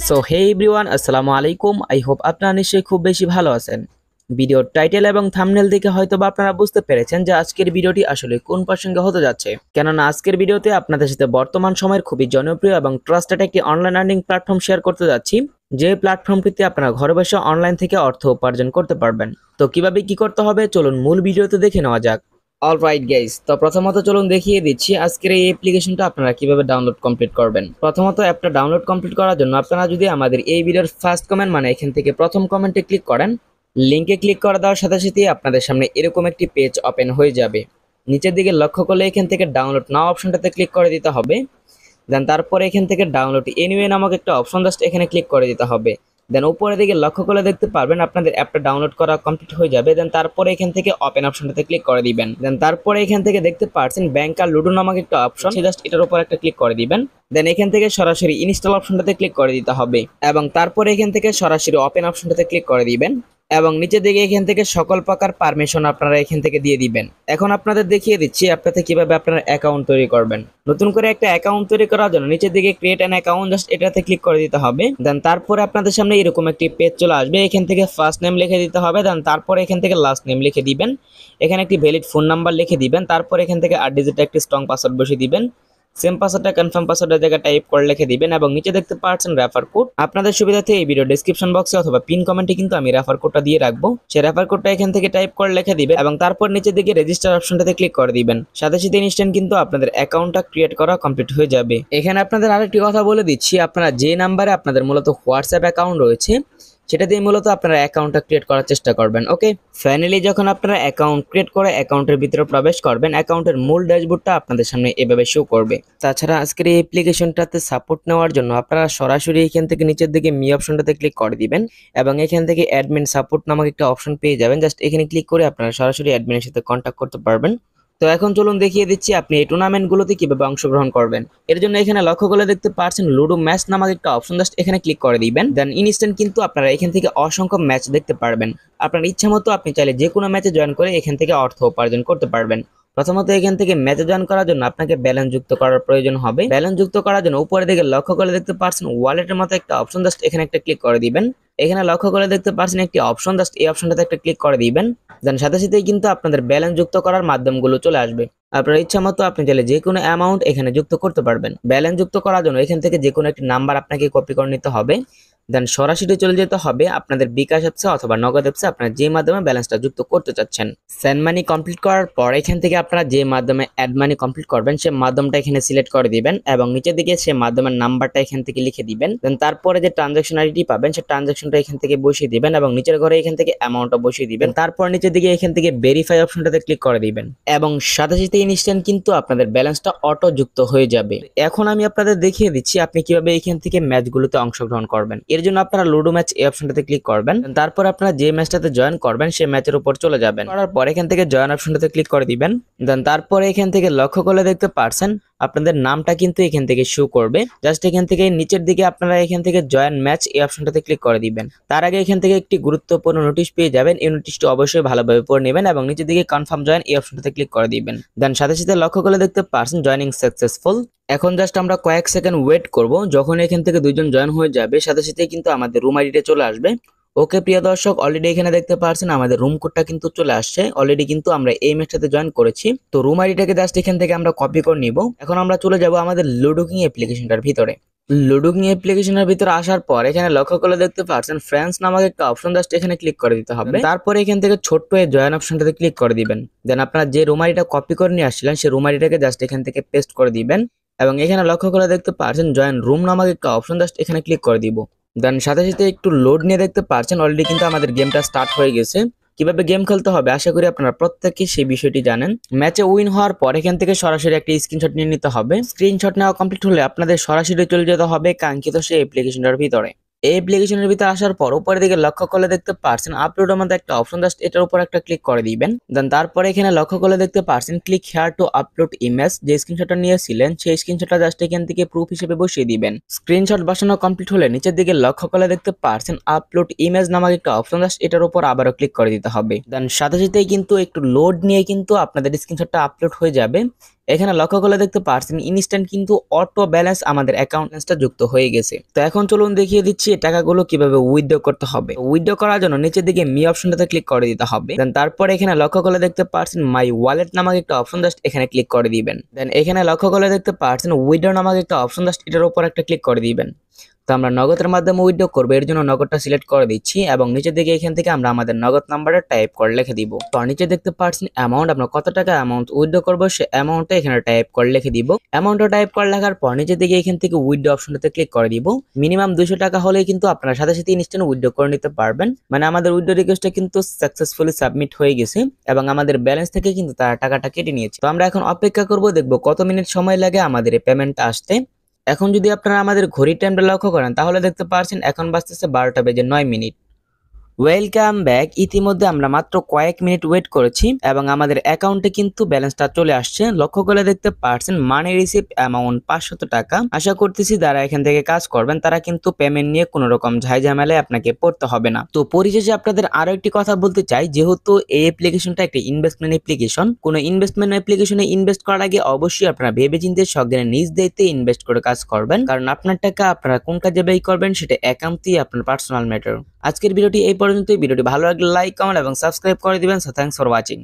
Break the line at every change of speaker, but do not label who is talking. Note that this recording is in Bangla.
সো হে এভরিওয়ান, আসসালামু আলাইকুম। আই হোপ আপনারা নিশ্চয়ই খুব বেশি ভালো আছেন। ভিডিওর টাইটেল এবং থাম্বনেল দেখে হয়তোবা আপনারা বুঝতে পেরেছেন যে আজকের ভিডিওটি আসলে কোন প্রসঙ্গে হতে যাচ্ছে। কেননা আজকের ভিডিওতে আপনাদের সাথে বর্তমান সময়ের খুবই জনপ্রিয় এবং ট্রাস্টেড একটি অনলাইন আর্নিং প্ল্যাটফর্ম শেয়ার করতে যাচ্ছি, যে প্ল্যাটফর্মটিতে আপনারা ঘরে বসে অনলাইন থেকে অর্থ উপার্জন করতে পারবেন। তো কিভাবে কি করতে হবে চলুন মূল ভিডিওতে দেখে নেওয়া যাক। অলরাইট গাইস, তো প্রথমত চলুন দেখিয়ে দিচ্ছি আজকের এই অ্যাপ্লিকেশনটা আপনারা কিভাবে ডাউনলোড কমপ্লিট করবেন। প্রথমত অ্যাপটা ডাউনলোড কমপ্লিট করার জন্য আপনারা যদি আমাদের এই ভিডিওর ফার্স্ট কমেন্ট মানে এখান থেকে প্রথম কমেন্টে ক্লিক করেন, লিংকে ক্লিক করে দেওয়ার সাথে সাথে আপনাদের সামনে এরকম একটি পেজ ওপেন হয়ে যাবে। নিচের দিকে লক্ষ্য করলে এখান থেকে ডাউনলোড নাও অপশনটাতে ক্লিক করে দিতে হবে। দেন তারপরে এখান থেকে ডাউনলোড এনিওয়ে নামক একটা অপশন জাস্ট এখানে ক্লিক করে দিতে হবে। দেন উপরের দিকে লক্ষ্য করে দেখতে পারবেন আপনাদের অ্যাপটা ডাউনলোড করা কমপ্লিট হয়ে যাবে। দেন তারপরে এখান থেকে ওপেন অপশনটাতে ক্লিক করে দিবেন। দেন তারপরে এখান থেকে দেখতে পাচ্ছেন ব্যাংক আর লুডো নামক একটা অপশন, জাস্ট এটার উপর একটা ক্লিক করে দিবেন। দেন এখান থেকে সরাসরি ইনস্টল অপশনটাতে ক্লিক করে দিতে হবে এবং তারপরে এখান থেকে সরাসরি ওপেন অপশনটাতে ক্লিক করে দিবেন এবং নিচের দিকে এখান থেকে সকল প্রকার পারমিশন আপনারা এখান থেকে দিয়ে দিবেন। এখন আপনাদের দেখিয়ে দিচ্ছি আপনাদের কিভাবে আপনারা অ্যাকাউন্ট তৈরি করবেন। নতুন করে একটা অ্যাকাউন্ট তৈরি করার জন্য নিচের দিকে ক্রিয়েট অ্যান অ্যাকাউন্ট জাস্ট এটাতে ক্লিক করে দিতে হবে। দেন তারপরে আপনাদের সামনে এরকম একটি পেজ চলে আসবে। এখান থেকে ফার্স্ট নেম লিখে দিতে হবে। দেন তারপরে এখান থেকে লাস্ট নেম লিখে দিবেন। এখানে একটি ভ্যালিড ফোন নাম্বার লিখে দিবেন। তারপরে এখান থেকে 8 ডিজিট একটি স্ট্রং পাসওয়ার্ড বসিয়ে দিবেন। সেম পাসওয়ার্ডটা কনফার্ম পাসওয়ার্ডের জায়গায় টাইপ করে লিখে দিবেন এবং নিচে দেখতে পাচ্ছেন রেফার কোড। আপনাদের সুবিধার্থে এই ভিডিও ডেসক্রিপশন বক্সে অথবা পিন কমেন্টে কিন্তু আমি রেফার কোডটা দিয়ে রাখবো। সেই রেফার কোডটা এখান থেকে টাইপ করে লিখে দিবেন এবং তারপর নিচের দিকে রেজিস্টার অপশনটাতে ক্লিক করে দিবেন। সাথে সাথে ইনস্ট্যান্ট কিন্তু আপনাদের অ্যাকাউন্টটা ক্রিয়েট করা কমপ্লিট হয়ে যাবে। এখানে আপনাদের আরেকটি কথা বলে দিচ্ছি, আপনারা যে নাম্বারে আপনাদের মূলত হোয়াটসঅ্যাপ অ্যাকাউন্ট রয়েছে সেটা দিয়ে মূলত আপনারা অ্যাকাউন্টটা ক্রিয়েট করার চেষ্টা করবেন। ওকে, ফাইনালি যখন আপনারা অ্যাকাউন্ট ক্রিয়েট করে অ্যাকাউন্টের ভিতরে প্রবেশ করবেন, অ্যাকাউন্টের মূল ড্যাশবোর্ডটা আপনাদের সামনে এভাবে শো করবে। তাছাড়া আজকের এই অ্যাপ্লিকেশনটাতে সাপোর্ট নেওয়ার জন্য আপনারা সরাসরি এখান থেকে নিচের দিকে মি অপশনটাতে ক্লিক করে দিবেন এবং এখান থেকে অ্যাডমিন সাপোর্ট নামক একটা অপশন পেয়ে যাবেন। জাস্ট এখানে ক্লিক করে আপনারা সরাসরি অ্যাডমিনের সাথে কন্ট্যাক্ট করতে পারবেন। তো এখন চলুন দেখিয়ে দিচ্ছি আপনি এই টুর্নামেন্টগুলোতে কিভাবে অংশগ্রহণ করবেন। এর জন্য এখানে লক্ষ্য করে দেখতে পাচ্ছেন লুডো ম্যাচ নামক একটা অপশন, জাস্ট এখানে ক্লিক করে দিবেন। দেন ইনস্ট্যান্ট কিন্তু আপনারা এখান থেকে অসংখ্য ম্যাচ দেখতে পারবেন। আপনার ইচ্ছা মতো আপনি চাইলে যে কোনো ম্যাচে জয়েন করে এখান থেকে অর্থ উপার্জন করতে পারবেন। প্রথমত এখান থেকে ম্যাচে জয়েন করার জন্য আপনাকে ব্যালেন্স যুক্ত করার প্রয়োজন হবে। ব্যালেন্স যুক্ত করার জন্য উপরে দিকে লক্ষ্য করে দেখতে পাচ্ছেন ওয়ালেটের মতো একটা অপশন, জাস্ট এখানে একটা ক্লিক করে দিবেন। এখানে লক্ষ্য করে দেখতে পাচ্ছেন একটি অপশন, জাস্ট এই অপশনটাতে একটা ক্লিক করে দিবেন। দেন সাথে সাথেই কিন্তু আপনাদের ব্যালেন্স যুক্ত করার মাধ্যমগুলো চলে আসবে। আপনার ইচ্ছা মতো আপনি চাইলে যে কোনো অ্যামাউন্ট এখানে যুক্ত করতে পারবেন। ব্যালেন্স যুক্ত করার জন্য এখান থেকে যে কোনো একটি নাম্বার আপনাকে কপি করে নিতে হবে। দেন সরাসরি চলে যেতে হবে আপনাদের বিকাশ অ্যাপসে অথবা নগদ অ্যাপসে আপনারা যে মাধ্যমে ব্যালেন্সটা যুক্ত করতে চাচ্ছেন। সেন্ড মানি কমপ্লিট করার পর এখান থেকে আপনারা যে মাধ্যমে অ্যাড মানি কমপ্লিট করবেন সেই মাধ্যমটা এখানে সিলেক্ট করে দিবেন এবং নিচের দিকে সেই মাধ্যমের নাম্বারটা এখান থেকে লিখে দিবেন। দেন তারপরে যে ট্রানজাকশন আইডি পাবেন সেই ট্রানজাকশনটা এখান থেকে বসিয়ে দিবেন এবং নিচের ঘরে এখান থেকে অ্যামাউন্টটা বসিয়ে দিবেন। তারপর নিচের দিকে এখান থেকে ভেরিফাই অপশনটাতে ক্লিক করে দিবেন এবং সাথে সাথে ইনস্ট্যান্ট কিন্তু আপনাদের ব্যালেন্সটা অটো যুক্ত হয়ে যাবে। এখন আমি আপনাদের দেখিয়ে দিচ্ছি আপনি কিভাবে এখান থেকে ম্যাচগুলোতে অংশগ্রহণ করবেন। এর জন্য আপনারা লুডো ম্যাচ এই অপশনটাতে ক্লিক করবেন। তারপর আপনারা যে ম্যাচটাতে জয়েন করবেন সেই ম্যাচের উপর চলে যাবেন। করার পর এখান থেকে জয়েন অপশনটাতে ক্লিক করে দিবেন। দেন তারপরে এখান থেকে লক্ষ্য করে দেখতে পারছেন আপনাদের নামটা কিন্তু এখান থেকে শো করবে। জাস্ট এখান থেকে নিচের দিকে আপনারা এখান থেকে জয়েন ম্যাচ এই অপশনটাতে ক্লিক করে দিবেন। তার আগে এখান থেকে একটি গুরুত্বপূর্ণ নোটিশ পেয়ে যাবেন। এই নোটিশটি অবশ্যই ভালোভাবে পড়ে নেবেন এবং নিচের দিকে কনফার্ম জয়েন এই অপশনটাতে ক্লিক করে দিবেন। দেন সাথে সাথে লক্ষ্য করে দেখতে পারছেন জয়েনিং সাকসেসফুল। এখন জাস্ট আমরা কয়েক সেকেন্ড ওয়েট করব। যখন এখান থেকে দুইজন জয়েন হয়ে যাবে সাথে সাথে কিন্তু আমাদের রুম আইডিতে চলে আসবে। ওকে প্রিয় দর্শক, অলরেডি এখানে দেখতে পাচ্ছেন আমাদের রুম কোডটা কিন্তু চলে আসছে। অলরেডি কিন্তু আমরা এই ম্যাচটাতে জয়েন করেছি। তো রুম আইডিটাকে জাস্ট এখান থেকে আমরা কপি করে নিব। এখন আমরা চলে যাব আমাদের লুডো কিং অ্যাপ্লিকেশনটার ভিতরে। লুডো কিং অ্যাপ্লিকেশনের ভিতরে আসার পর এখানে লক্ষ্য করে দেখতে পাচ্ছেন ফ্রেন্ডস নামক একটা অপশন, জাস্ট এখানে ক্লিক করে দিতে হবে। তারপরে এখান থেকে ছোট্ট এই জয়েন অপশনটাতে ক্লিক করে দিবেন। দেন আপনারা যে রুম আইডিটা কপি করে নিয়ে আসছিলেন সেই রুম আইডিটাকে জাস্ট এখান থেকে পেস্ট করে দিবেন এবং এখানে লক্ষ্য করে দেখতে পাচ্ছেন জয়েন রুম নামক একটা অপশন, জাস্ট এখানে ক্লিক করে দিব। দেন সাথে সাথে একটু লোড নিয়ে দেখতে পাচ্ছেন অলরেডি কিন্তু আমাদের গেমটা স্টার্ট হয়ে গেছে। কিভাবে গেম খেলতে হবে আশা করি আপনারা প্রত্যেকেই সেই বিষয়টি জানেন। ম্যাচে উইন হওয়ার পর এখান থেকে সরাসরি একটা স্ক্রিনশট নিয়ে নিতে হবে। স্ক্রিনশট নেওয়া কমপ্লিট হলে আপনাদের সরাসরি চলে যেতে হবে কাঙ্ক্ষিত সেই অ্যাপ্লিকেশনটার ভিতরে। এই অ্যাপ্লিকেশনের ভিতরে আসার পর উপরের দিকে লক্ষ্য করে দেখতে পাচ্ছেন আপলোডের মধ্যে একটা অপশন, জাস্ট এটার উপর একটা ক্লিক করে দিবেন। দেন তারপরে এখানে লক্ষ্য করে দেখতে পাচ্ছেন click here two upload image. যে স্ক্রিনশটটা নিয়েছিলেন সেই স্ক্রিনশটটা জাস্ট এখান থেকে প্রুফ হিসেবে বসিয়ে দিবেন। স্ক্রিনশট বসানো কমপ্লিট হলে নিচের দিকে লক্ষ্য করে দেখতে পাচ্ছেন আপলোড ইমেজ নামক একটা অপশন, জাস্ট এটার উপর আবারও ক্লিক করে দিতে হবে। দেন সাথে সাথেই কিন্তু একটু লোড নিয়ে কিন্তু আপনাদের স্ক্রিনশটটা আপলোড হয়ে যাবে এখানে লক্ষ্য করলে দেখতে পাচ্ছেন ইনস্ট্যান্ট কিন্তু অটো ব্যালেন্স আমাদের অ্যাকাউন্টটা যুক্ত হয়ে গেছে। তো এখন চলুন দেখিয়ে দিচ্ছি এই টাকাগুলো কিভাবে উইথড্র করতে হবে। উইথড্র করার জন্য নিচের দিকে মি অপশনটাতে ক্লিক করে দিতে হবে। দেন তারপরে এখানে লক্ষ্য করলে দেখতে পাচ্ছেন মাই ওয়ালেট নামক একটা অপশন, জাস্ট এখানে ক্লিক করে দিবেন। দেন এখানে লক্ষ্য করলে দেখতে পাচ্ছেন উইথড্র নামক একটা অপশন, জাস্ট এটার উপর একটা ক্লিক করে দিবেন। তো আমরা নগদের মাধ্যমে উইথড্র করবো, এর জন্য নগদটা সিলেক্ট করে দিচ্ছি এবং নিচের দিকে এখান থেকে আমরা আমাদের নগদ নাম্বারটা টাইপ করে লিখে দিব। তো নিচে দেখতে পাচ্ছেন অ্যামাউন্ট, আমরা কত টাকা অ্যামাউন্ট উইথড্র করবো সে অ্যামাউন্টটা এখানে টাইপ করে লিখে দিব। অ্যামাউন্টটা টাইপ করে লেখার পর নিচের দিকে এখান থেকে উইথড্র অপশনটাতে ক্লিক করে দিব। মিনিমাম 200 টাকা হলেই কিন্তু আপনারা সাথে সাথে ইনস্ট্যান্ট উইথড্র করে নিতে পারবেন। মানে আমাদের উইথড্র রিকোয়েস্টটা কিন্তু সাকসেসফুলি সাবমিট হয়ে গেছে এবং আমাদের ব্যালেন্স থেকে কিন্তু তারা টাকাটা কেটে নিয়েছে। তো আমরা এখন অপেক্ষা করব, দেখবো কত মিনিট সময় লাগে আমাদের এই পেমেন্টটা আসতে। এখন যদি আপনারা আমাদের ঘড়ির টাইমটা লক্ষ্য করেন তাহলে দেখতে পাচ্ছেন এখন বাজতেছে 12টা বেজে 9 মিনিট। Welcome back. ইতিমধ্যে আমরা মাত্র কয়েক মিনিট ওয়েট করেছি এবং আমাদের অ্যাকাউন্টে কিন্তু ব্যালেন্সটা চলে আসছে। লক্ষ্য করে দেখতে পাচ্ছেন মানি রিসিভ অ্যামাউন্ট 500 টাকা। আশা করতেছি যারা এখান থেকে কাজ করবেন তারা কিন্তু পেমেন্ট নিয়ে কোনো রকম ঝামেলায় আপনাকে পড়তে হবে না। তো পরিশেষে আপনাদের আরো একটি কথা বলতে চাই, যেহেতু এই অ্যাপ্লিকেশনটা একটা ইনভেস্টমেন্ট অ্যাপ্লিকেশন, কোনো ইনভেস্টমেন্ট অ্যাপ্লিকেশনে ইনভেস্ট করার আগে অবশ্যই আপনারা ভেবেচিন্তে সজ্ঞানে নিজ দায়িত্বে ইনভেস্ট করে কাজ করবেন, কারণ আপনার টাকা আপনারা কোন কাজে ব্যয় করবেন সেটা একান্তই আপনার পার্সোনাল ম্যাটার। আজকের ভিডিওটি এই পর্যন্তই। ভিডিওটি ভালো লাগলে লাইক, কমেন্ট এবং সাবস্ক্রাইব করে দিবেন। So thanks for watching.